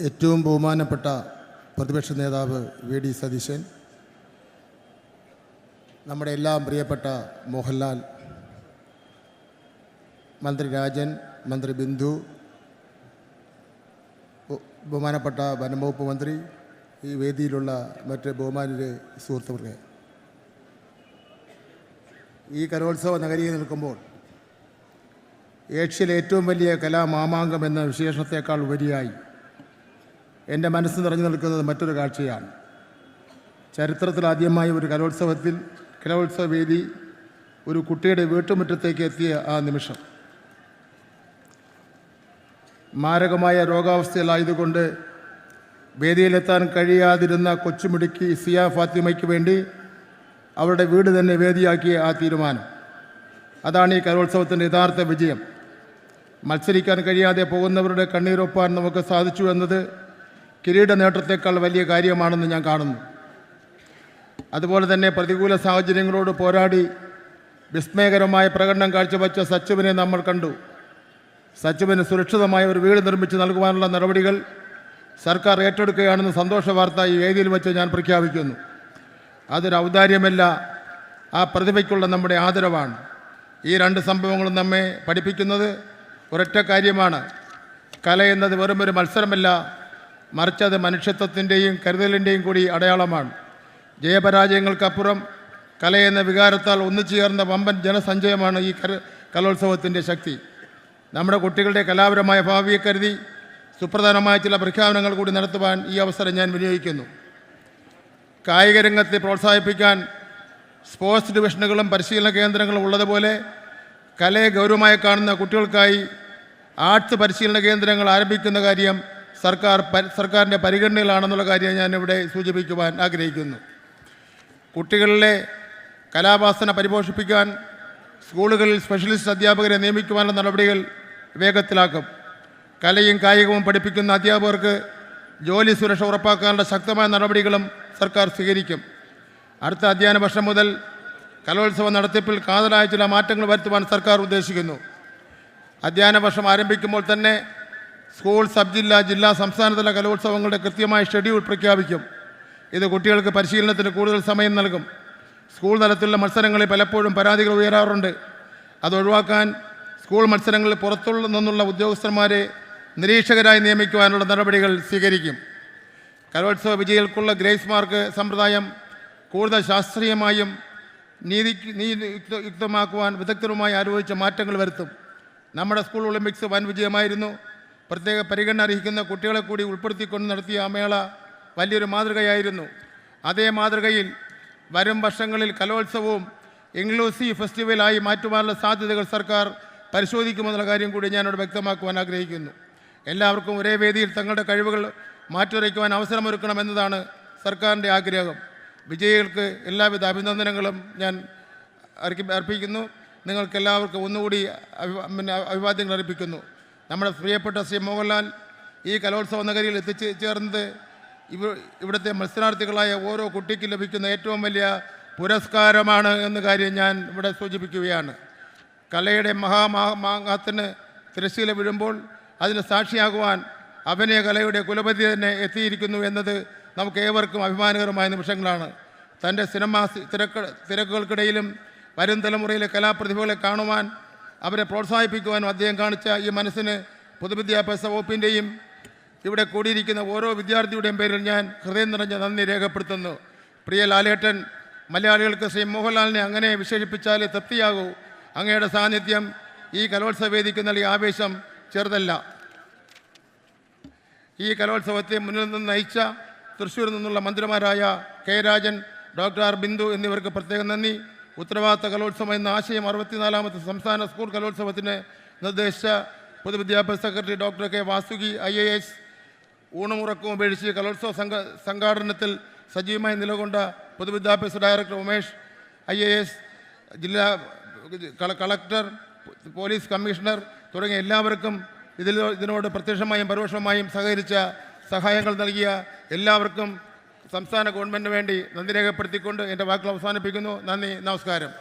ഏറ്റവും ബഹുമാനപ്പെട്ട പ്രതിപക്ഷ നേതാവ് വി.ഡി. സതീശൻ, നമ്മുടെ എല്ലാം പ്രിയപ്പെട്ട മോഹൻലാൽ, മന്ത്രി രാജൻ, മന്ത്രി ബിന്ദു, ബഹുമാനപ്പെട്ട വനംവകുപ്പ് മന്ത്രി, ഈ വേദിയിലുള്ള മറ്റ് ബഹുമാനരെ സുഹൃത്തുക്കളെ, ഈ കലോത്സവ നഗരിയിൽ നിൽക്കുമ്പോൾ ഏഷ്യയിലെ ഏറ്റവും വലിയ കലാമാമാങ്കം എന്ന വിശേഷണത്തേക്കാൾ ഉപരിയായി എൻ്റെ മനസ്സ് നിറഞ്ഞു നിൽക്കുന്നത് മറ്റൊരു കാഴ്ചയാണ്. ചരിത്രത്തിലാദ്യമായി ഒരു കലോത്സവ വേദി ഒരു കുട്ടിയുടെ വീട്ടുമുറ്റത്തേക്ക് എത്തിയ ആ നിമിഷം. മാരകമായ രോഗാവസ്ഥയിലായതുകൊണ്ട് വേദിയിലെത്താൻ കഴിയാതിരുന്ന കൊച്ചുമിടുക്കി സിയ ഫാത്തിമയ്ക്ക് വേണ്ടി അവരുടെ വീട് തന്നെ വേദിയാക്കിയ ആ തീരുമാനം, അതാണ് ഈ കലോത്സവത്തിൻ്റെ യഥാർത്ഥ വിജയം. മത്സരിക്കാൻ കഴിയാതെ പോകുന്നവരുടെ കണ്ണീരൊപ്പാൻ നമുക്ക് സാധിച്ചു എന്നത് കിരീട നേട്ടത്തേക്കാൾ വലിയ കാര്യമാണെന്ന് ഞാൻ കാണുന്നു. അതുപോലെ തന്നെ പ്രതികൂല സാഹചര്യങ്ങളോട് പോരാടി വിസ്മയകരമായ പ്രകടനം കാഴ്ചവെച്ച സച്ചുവിനെ നമ്മൾ കണ്ടു. സച്ചുവിന് സുരക്ഷിതമായ ഒരു വീട് നിർമ്മിച്ച് നൽകുവാനുള്ള നടപടികൾ സർക്കാർ ഏറ്റെടുക്കുകയാണെന്ന് സന്തോഷ വാർത്ത ഈ വേദിയിൽ വെച്ച് ഞാൻ പ്രഖ്യാപിക്കുന്നു. അതൊരു ഔദാര്യമല്ല, ആ പ്രതിഭയ്ക്കുള്ള നമ്മുടെ ആദരവാണ്. ഈ രണ്ട് സംഭവങ്ങളും നമ്മെ പഠിപ്പിക്കുന്നത് ഒരൊറ്റ കാര്യമാണ്: കല എന്നത് വെറുമൊരു മത്സരമല്ല, മറിച്ച് അത് മനുഷ്യത്വത്തിൻ്റെയും കരുതലിൻ്റെയും കൂടി അടയാളമാണ്. ജയപരാജയങ്ങൾക്കപ്പുറം കലയെന്ന വികാരത്താൽ ഒന്നുചേർന്ന വമ്പൻ ജനസഞ്ചയമാണ് ഈ കലോത്സവത്തിൻ്റെ ശക്തി. നമ്മുടെ കുട്ടികളുടെ കലാപരമായ ഭാവിയെ കരുതി സുപ്രധാനമായ ചില പ്രഖ്യാപനങ്ങൾ കൂടി നടത്തുവാൻ ഈ അവസരം ഞാൻ വിനിയോഗിക്കുന്നു. കായിക രംഗത്തെ പ്രോത്സാഹിപ്പിക്കാൻ സ്പോർട്സ് ഡിവിഷനുകളും പരിശീലന കേന്ദ്രങ്ങളും ഉള്ളതുപോലെ കലയെ ഗൗരവമായി കാണുന്ന കുട്ടികൾക്കായി ആർട്സ് പരിശീലന കേന്ദ്രങ്ങൾ ആരംഭിക്കുന്ന കാര്യം സർക്കാരിൻ്റെ പരിഗണനയിലാണെന്നുള്ള കാര്യം ഞാനിവിടെ സൂചിപ്പിക്കുവാൻ ആഗ്രഹിക്കുന്നു. കുട്ടികളിലെ കലാവാസന പരിപോഷിപ്പിക്കാൻ സ്കൂളുകളിൽ സ്പെഷ്യലിസ്റ്റ് അധ്യാപകരെ നിയമിക്കുവാനുള്ള നടപടികൾ വേഗത്തിലാക്കും. കലയും കായികവും പഠിപ്പിക്കുന്ന അധ്യാപകർക്ക് ജോലി സുരക്ഷ ഉറപ്പാക്കാനുള്ള ശക്തമായ നടപടികളും സർക്കാർ സ്വീകരിക്കും. അടുത്ത അധ്യയന വർഷം മുതൽ കലോത്സവ നടത്തിപ്പിൽ കാതലായ ചില മാറ്റങ്ങൾ വരുത്തുവാൻ സർക്കാർ ഉദ്ദേശിക്കുന്നു. അധ്യയന വർഷം ആരംഭിക്കുമ്പോൾ തന്നെ സ്കൂൾ, സബ് ജില്ലാ, ജില്ലാ, സംസ്ഥാനതല കലോത്സവങ്ങളുടെ കൃത്യമായ ഷെഡ്യൂൾ പ്രഖ്യാപിക്കും. ഇത് കുട്ടികൾക്ക് പരിശീലനത്തിന് കൂടുതൽ സമയം നൽകും. സ്കൂൾ തലത്തിലുള്ള മത്സരങ്ങളിൽ പലപ്പോഴും പരാതികൾ ഉയരാറുണ്ട്. അതൊഴിവാക്കാൻ സ്കൂൾ മത്സരങ്ങളിൽ പുറത്തുള്ള നിന്നുള്ള ഉദ്യോഗസ്ഥന്മാരെ നിരീക്ഷകരായി നിയമിക്കുവാനുള്ള നടപടികൾ സ്വീകരിക്കും. കലോത്സവ വിജയികൾക്കുള്ള ഗ്രേസ് മാർക്ക് സമ്പ്രദായം കൂടുതൽ ശാസ്ത്രീയമായും നീതിയുക്തമാക്കുവാൻ വിദഗ്ധരുമായി ആലോചിച്ച് മാറ്റങ്ങൾ വരുത്തും. നമ്മുടെ സ്കൂൾ ഒളിമ്പിക്സ് വൻ വിജയമായിരുന്നു. പ്രത്യേക പരിഗണന അർഹിക്കുന്ന കുട്ടികളെ കൂടി ഉൾപ്പെടുത്തിക്കൊണ്ട് നടത്തിയ ആ മേള വലിയൊരു മാതൃകയായിരുന്നു. അതേ മാതൃകയിൽ വരും വർഷങ്ങളിൽ കലോത്സവവും ഇൻക്ലൂസീവ് ഫെസ്റ്റിവലായി മാറ്റുവാനുള്ള സാധ്യതകൾ സർക്കാർ പരിശോധിക്കുമെന്നുള്ള കാര്യം കൂടി ഞാനിവിടെ വ്യക്തമാക്കുവാൻ ആഗ്രഹിക്കുന്നു. എല്ലാവർക്കും ഒരേ വേദിയിൽ തങ്ങളുടെ കഴിവുകൾ മാറ്റുരയ്ക്കുവാൻ അവസരമൊരുക്കണമെന്നതാണ് സർക്കാരിൻ്റെ ആഗ്രഹം. വിജയികൾക്ക് എല്ലാവിധ അഭിനന്ദനങ്ങളും ഞാൻ അർപ്പിക്കുന്നു. നിങ്ങൾക്കെല്ലാവർക്കും ഒന്നുകൂടി അഭിവാദ്യങ്ങൾ അർപ്പിക്കുന്നു. നമ്മുടെ പ്രിയപ്പെട്ട ശ്രീ മോഹൻലാൽ ഈ കലോത്സവ നഗരിയിൽ എത്തിച്ചേർന്നത് ഇവിടുത്തെ മത്സരാർത്ഥികളായ ഓരോ കുട്ടിക്കും ലഭിക്കുന്ന ഏറ്റവും വലിയ പുരസ്കാരമാണ് എന്ന കാര്യം ഞാൻ ഇവിടെ സൂചിപ്പിക്കുകയാണ്. കലയുടെ മഹാമാങ്ങത്തിന് തിരശ്ശീല വീഴുമ്പോൾ അതിന് സാക്ഷിയാകുവാൻ അഭിനയ കലയുടെ കുലപതി തന്നെ എത്തിയിരിക്കുന്നു എന്നത് നമുക്ക് ഏവർക്കും അഭിമാനകരമായ നിമിഷങ്ങളാണ്. തൻ്റെ സിനിമാ തിരക്കുകൾക്കിടയിലും വരും തലമുറയിലെ കലാപ്രതിഭകളെ കാണുവാൻ, അവരെ പ്രോത്സാഹിപ്പിക്കുവാനും അദ്ദേഹം കാണിച്ച ഈ മനസ്സിന് പൊതുവിദ്യാഭ്യാസ വകുപ്പിൻ്റെയും ഇവിടെ കൂടിയിരിക്കുന്ന ഓരോ വിദ്യാർത്ഥിയുടെയും പേരിൽ ഞാൻ ഹൃദയം നിറഞ്ഞ നന്ദി രേഖപ്പെടുത്തുന്നു. പ്രിയ ലാലേട്ടൻ, മലയാളികൾക്ക് ശ്രീ മോഹൻലാലിനെ അങ്ങനെ വിശേഷിപ്പിച്ചാലേ തൃപ്തിയാകൂ. അങ്ങയുടെ സാന്നിധ്യം ഈ കലോത്സവ വേദിക്ക് നൽകിയ ആവേശം ചെറുതല്ല. ഈ കലോത്സവത്തെ മുന്നിൽ നിന്ന് നയിച്ച തൃശ്ശൂരിൽ നിന്നുള്ള മന്ത്രിമാരായ കെ രാജൻ, ഡോക്ടർ ബിന്ദു എന്നിവർക്ക് പ്രത്യേകം നന്ദി. ഉത്തരവാദിത്ത കലോത്സവം എന്ന ആശയം 64ാമത്തെ സംസ്ഥാന സ്കൂൾ കലോത്സവത്തിന് നിർദ്ദേശിച്ച പൊതുവിദ്യാഭ്യാസ secretary doctor K Vasuki IAS, ഊണമുറക്കവും ഉപേക്ഷിച്ച് കലോത്സവ സംഘാടനത്തിൽ സജീവമായി നിലകൊണ്ട പൊതുവിദ്യാഭ്യാസ ഡയറക്ടർ ഉമേഷ് IAS, ജില്ലാ കളക്ടർ, പോലീസ് കമ്മീഷണർ തുടങ്ങിയ എല്ലാവർക്കും ഇതിനോട് പ്രത്യക്ഷമായും പരോക്ഷമായും സഹകരിച്ച സഹായങ്ങൾ നൽകിയ എല്ലാവർക്കും സംസ്ഥാന ഗവൺമെൻറ്റിന് വേണ്ടി നന്ദി രേഖപ്പെടുത്തിക്കൊണ്ട് എൻ്റെ വാക്കുകൾ അവസാനിപ്പിക്കുന്നു. നന്ദി, നമസ്കാരം.